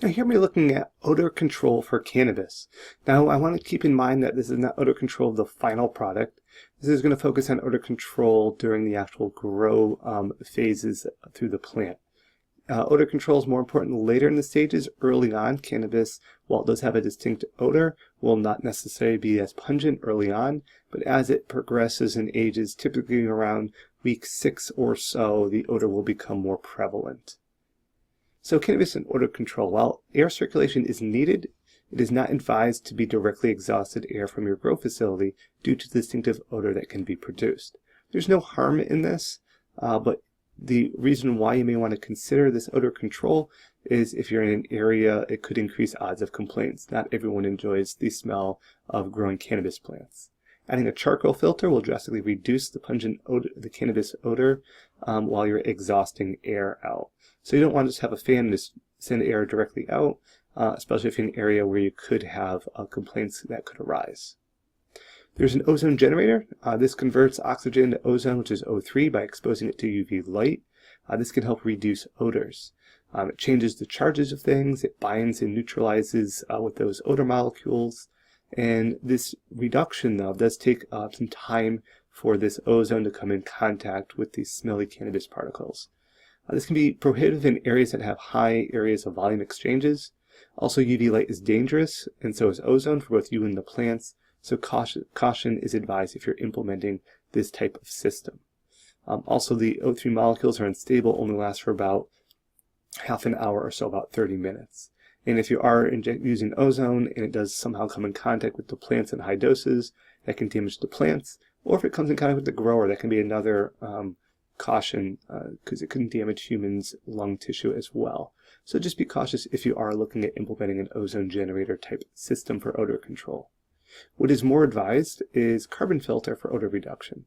Now here we're looking at odor control for cannabis. Now I want to keep in mind that this is not odor control of the final product. This is going to focus on odor control during the actual grow phases through the plant. Odor control is more important later in the stages. Early on, cannabis, while it does have a distinct odor, will not necessarily be as pungent early on, but as it progresses and ages, typically around week 6 or so, the odor will become more prevalent. So cannabis and odor control. While air circulation is needed, it is not advised to be directly exhausted air from your grow facility due to the distinctive odor that can be produced. There's no harm in this, but the reason why you may want to consider this odor control is if you're in an area, it could increase odds of complaints. Not everyone enjoys the smell of growing cannabis plants. Adding a charcoal filter will drastically reduce the pungent odor, the cannabis odor, while you're exhausting air out. So you don't want to just have a fan and just send air directly out, especially if you're in an area where you could have complaints that could arise. There's an ozone generator. This converts oxygen to ozone, which is O3, by exposing it to UV light. This can help reduce odors. It changes the charges of things. It binds and neutralizes with those odor molecules. And this reduction, though, does take some time for this ozone to come in contact with these smelly cannabis particles. This can be prohibitive in areas that have high areas of volume exchanges. Also, UV light is dangerous, and so is ozone for both you and the plants. So caution is advised if you're implementing this type of system. Also, the O3 molecules are unstable, only last for about half an hour or so, about 30 minutes. And if you are using ozone and it does somehow come in contact with the plants in high doses, that can damage the plants. Or if it comes in contact with the grower, that can be another caution because it can damage humans' lung tissue as well. So just be cautious if you are looking at implementing an ozone generator type system for odor control. What is more advised is carbon filter for odor reduction.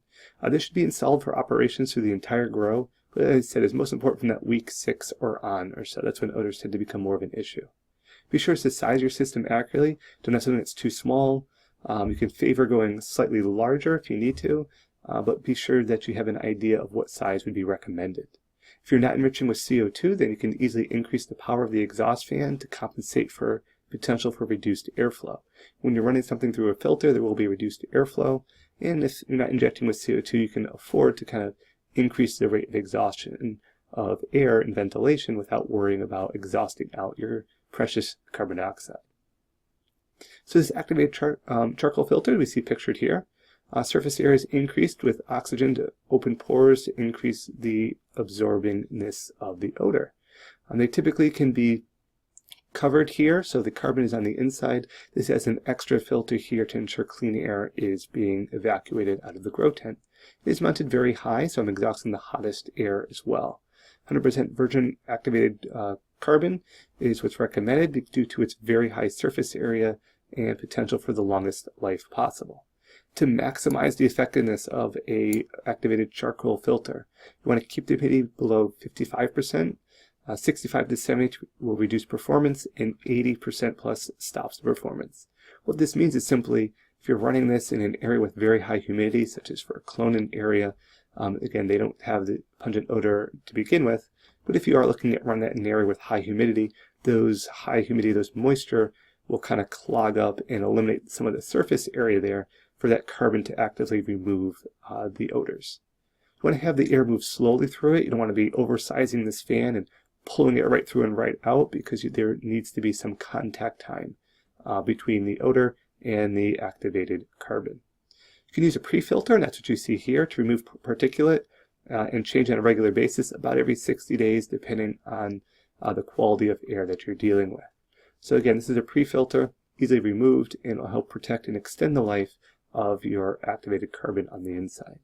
This should be installed for operations through the entire grow, but as I said, is most important from that week 6 or on or so. That's when odors tend to become more of an issue. Be sure to size your system accurately. Don't have something that's too small. You can favor going slightly larger if you need to, but be sure that you have an idea of what size would be recommended. If you're not enriching with CO2, then you can easily increase the power of the exhaust fan to compensate for potential for reduced airflow. When you're running something through a filter, there will be reduced airflow, and if you're not injecting with CO2, you can afford to kind of increase the rate of exhaustion of air and ventilation without worrying about exhausting out your precious carbon dioxide. So this activated charcoal filter we see pictured here. Surface area is increased with oxygen to open pores to increase the absorbingness of the odor. They typically can be covered here, so the carbon is on the inside. This has an extra filter here to ensure clean air is being evacuated out of the grow tent. It is mounted very high, so I'm exhausting the hottest air as well. 100% virgin activated carbon is what's recommended due to its very high surface area and potential for the longest life possible. To maximize the effectiveness of a activated charcoal filter, you want to keep the humidity below 55%. 65 to 70 will reduce performance, and 80% plus stops the performance. What this means is simply, if you're running this in an area with very high humidity, such as for a clonen area, again, they don't have the pungent odor to begin with, but if you are looking at running that in an area with high humidity, those moisture will kind of clog up and eliminate some of the surface area there for that carbon to actively remove the odors. You want to have the air move slowly through it. You don't want to be oversizing this fan and pulling it right through and right out, because there needs to be some contact time between the odor and the activated carbon. You can use a pre-filter, and that's what you see here, to remove particulate and change on a regular basis about every 60 days depending on the quality of air that you're dealing with. So again, this is a pre-filter, easily removed, and will help protect and extend the life of your activated carbon on the inside.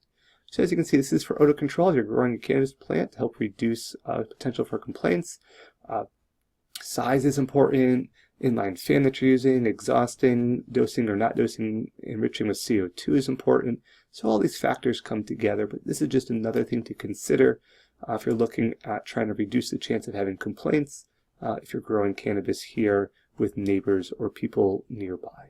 So as you can see, this is for odor control. You're growing a cannabis plant to help reduce potential for complaints. Size is important, inline fan that you're using, exhausting, dosing or not dosing, enriching with CO2 is important. So all these factors come together, but this is just another thing to consider if you're looking at trying to reduce the chance of having complaints if you're growing cannabis here with neighbors or people nearby.